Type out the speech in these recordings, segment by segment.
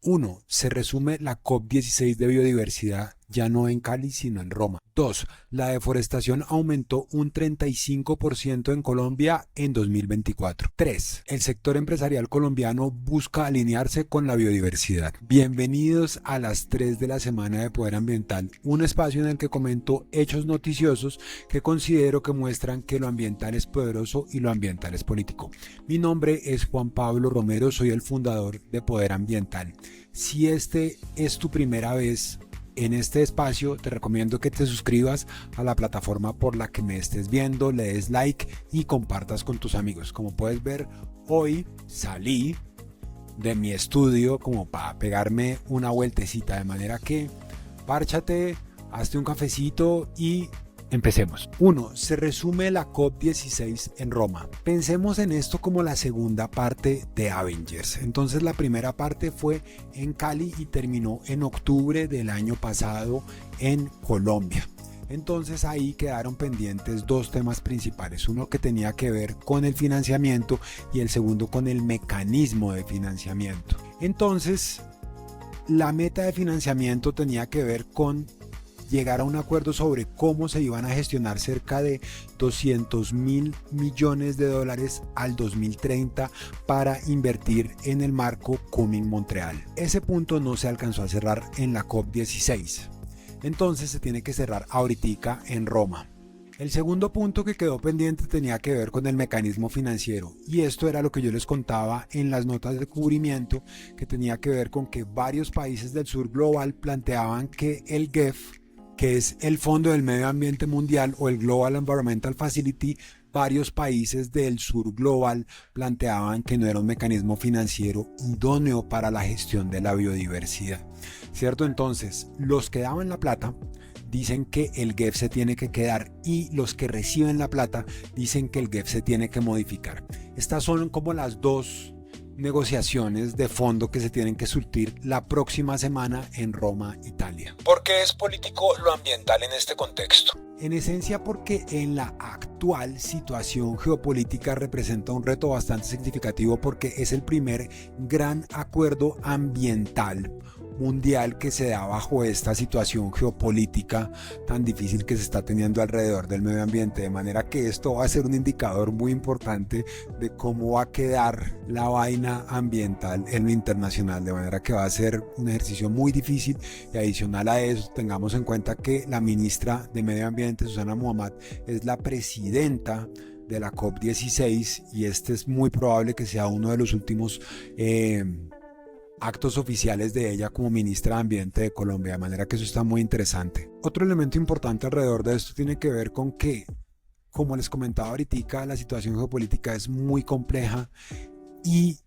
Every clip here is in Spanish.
1. Se resume la COP16 de biodiversidad ya no en Cali sino en Roma. 2. La deforestación aumentó un 35% en Colombia en 2024. 3. El sector empresarial colombiano busca alinearse con la biodiversidad. Bienvenidos a las 3 de la semana de Poder Ambiental, un espacio en el que comento hechos noticiosos que considero que muestran que lo ambiental es poderoso y lo ambiental es político. Mi nombre es Juan Pablo Romero, soy el fundador de Poder Ambiental. Si este es tu primera vez en este espacio, te recomiendo que te suscribas a la plataforma por la que me estés viendo, le des like y compartas con tus amigos. Como puedes ver, hoy salí de mi estudio como para pegarme una vueltecita, de manera que párchate, hazte un cafecito y empecemos. 1. Se resume la COP16 en Roma. Pensemos en esto como la segunda parte de Avengers. Entonces la primera parte fue en Cali y terminó en octubre del año pasado en Colombia. Entonces ahí quedaron pendientes dos temas principales, uno que tenía que ver con el financiamiento y el segundo con el mecanismo de financiamiento. Entonces la meta de financiamiento tenía que ver con llegar a un acuerdo sobre cómo se iban a gestionar cerca de 200.000 millones de dólares al 2030 para invertir en el marco Cumming-Montreal. Ese punto no se alcanzó a cerrar en la COP16, entonces se tiene que cerrar ahorita en Roma. El segundo punto que quedó pendiente tenía que ver con el mecanismo financiero, y esto era lo que yo les contaba en las notas de cubrimiento, que tenía que ver con que varios países del sur global planteaban que el GEF, que es el Fondo del Medio Ambiente Mundial o el Global Environmental Facility, varios países del sur global planteaban que no era un mecanismo financiero idóneo para la gestión de la biodiversidad, ¿cierto? Entonces, los que daban la plata dicen que el GEF se tiene que quedar y los que reciben la plata dicen que el GEF se tiene que modificar. Estas son como las dos negociaciones de fondo que se tienen que surtir la próxima semana en Roma, Italia. ¿Por qué es político lo ambiental en este contexto? En esencia porque en la actual situación geopolítica representa un reto bastante significativo, porque es el primer gran acuerdo ambiental mundial que se da bajo esta situación geopolítica tan difícil que se está teniendo alrededor del medio ambiente, de manera que esto va a ser un indicador muy importante de cómo va a quedar la vaina ambiental en lo internacional, de manera que va a ser un ejercicio muy difícil. Y adicional a eso, tengamos en cuenta que la ministra de Medio Ambiente, Susana Muhammad, es la presidenta de la COP16 y este es muy probable que sea uno de los últimos actos oficiales de ella como ministra de Ambiente de Colombia, de manera que eso está muy interesante. Otro elemento importante alrededor de esto tiene que ver con que, como les comentaba ahorita, la situación geopolítica es muy compleja y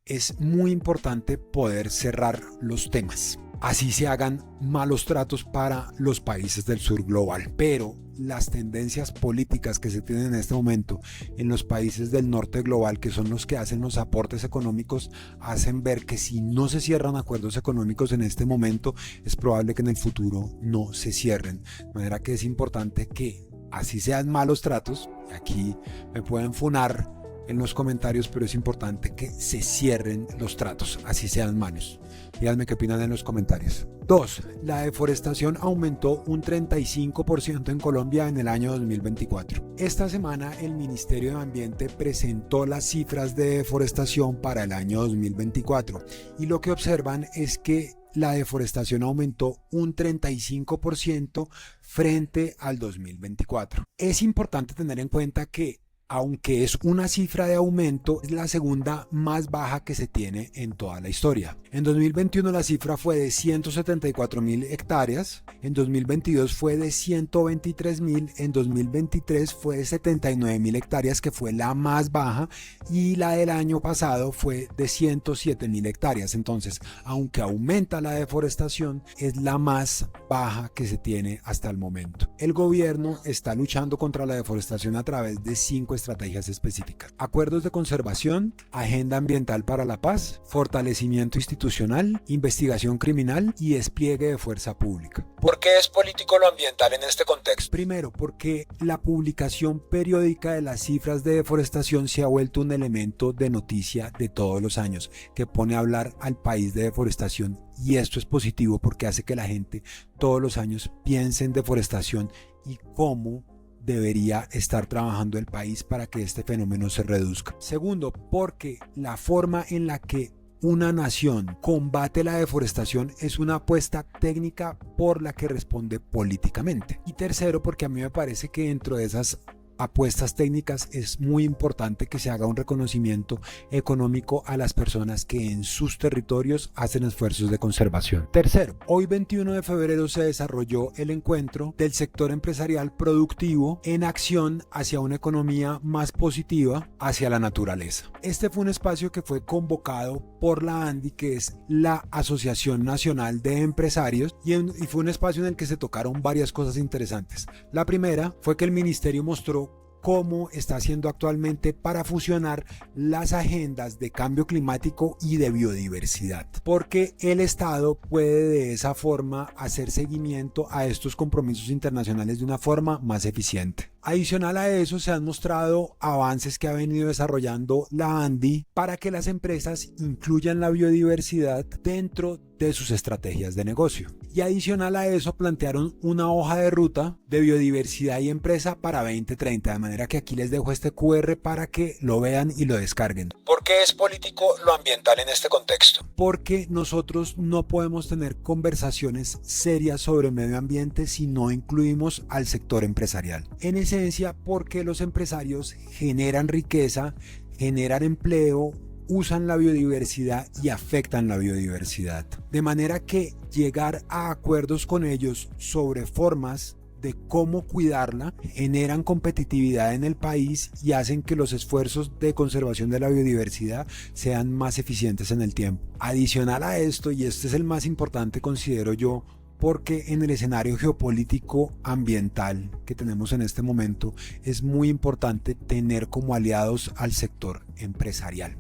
es muy importante poder cerrar los temas, así se hagan malos tratos para los países del sur global. Pero las tendencias políticas que se tienen en este momento en los países del norte global, que son los que hacen los aportes económicos, hacen ver que si no se cierran acuerdos económicos en este momento, es probable que en el futuro no se cierren. De manera que es importante que, así sean malos tratos, aquí me pueden funar en los comentarios, pero es importante que se cierren los tratos, así sean malos. Díganme qué opinan en los comentarios. 2. La deforestación aumentó un 35% en Colombia en el año 2024. Esta semana el Ministerio de Ambiente presentó las cifras de deforestación para el año 2024 y lo que observan es que la deforestación aumentó un 35% frente al 2024. Es importante tener en cuenta que, aunque es una cifra de aumento, es la segunda más baja que se tiene en toda la historia. En 2021 la cifra fue de 174.000 hectáreas, en 2022 fue de 123.000, en 2023 fue de 79.000 hectáreas, que fue la más baja, y la del año pasado fue de 107.000 hectáreas. Entonces, aunque aumenta la deforestación, es la más baja que se tiene hasta el momento. El gobierno está luchando contra la deforestación a través de 5 estrategias específicas. Acuerdos de conservación, agenda ambiental para la paz, fortalecimiento institucional, investigación criminal y despliegue de fuerza pública. ¿Por qué es político lo ambiental en este contexto? Primero, porque la publicación periódica de las cifras de deforestación se ha vuelto un elemento de noticia de todos los años que pone a hablar al país de deforestación, y esto es positivo porque hace que la gente todos los años piense en deforestación y cómo debería estar trabajando el país para que este fenómeno se reduzca. Segundo, porque la forma en la que una nación combate la deforestación es una apuesta técnica por la que responde políticamente. Y tercero, porque a mí me parece que dentro de esas apuestas técnicas es muy importante que se haga un reconocimiento económico a las personas que en sus territorios hacen esfuerzos de conservación. Tercero, hoy 21 de febrero se desarrolló el encuentro del sector empresarial productivo en acción hacia una economía más positiva hacia la naturaleza. Este fue un espacio que fue convocado por la ANDI, que es la Asociación Nacional de Empresarios, y fue un espacio en el que se tocaron varias cosas interesantes. La primera fue que el ministerio mostró cómo está haciendo actualmente para fusionar las agendas de cambio climático y de biodiversidad, porque el Estado puede de esa forma hacer seguimiento a estos compromisos internacionales de una forma más eficiente. Adicional a eso, se han mostrado avances que ha venido desarrollando la ANDI para que las empresas incluyan la biodiversidad dentro de sus estrategias de negocio. Y adicional a eso, plantearon una hoja de ruta de biodiversidad y empresa para 2030, de manera que aquí les dejo este QR para que lo vean y lo descarguen. ¿Por qué es político lo ambiental en este contexto? Porque nosotros no podemos tener conversaciones serias sobre medio ambiente si no incluimos al sector empresarial. En esencia, porque los empresarios generan riqueza, generan empleo, usan la biodiversidad y afectan la biodiversidad. De manera que llegar a acuerdos con ellos sobre formas de cómo cuidarla generan competitividad en el país y hacen que los esfuerzos de conservación de la biodiversidad sean más eficientes en el tiempo. Adicional a esto, y este es el más importante considero yo, porque en el escenario geopolítico ambiental que tenemos en este momento es muy importante tener como aliados al sector empresarial.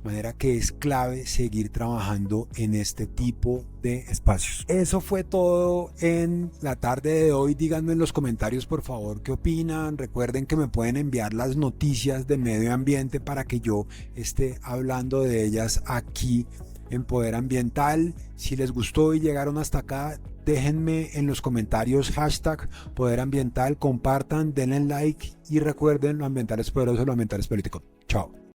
De manera que es clave seguir trabajando en este tipo de espacios. Eso fue todo en la tarde de hoy. Díganme en los comentarios por favor qué opinan. Recuerden que me pueden enviar las noticias de medio ambiente para que yo esté hablando de ellas aquí en Poder Ambiental. Si les gustó y llegaron hasta acá, déjenme en los comentarios hashtag Poder Ambiental, compartan, denle like y recuerden, lo ambiental es poderoso, lo ambiental es político. Chao.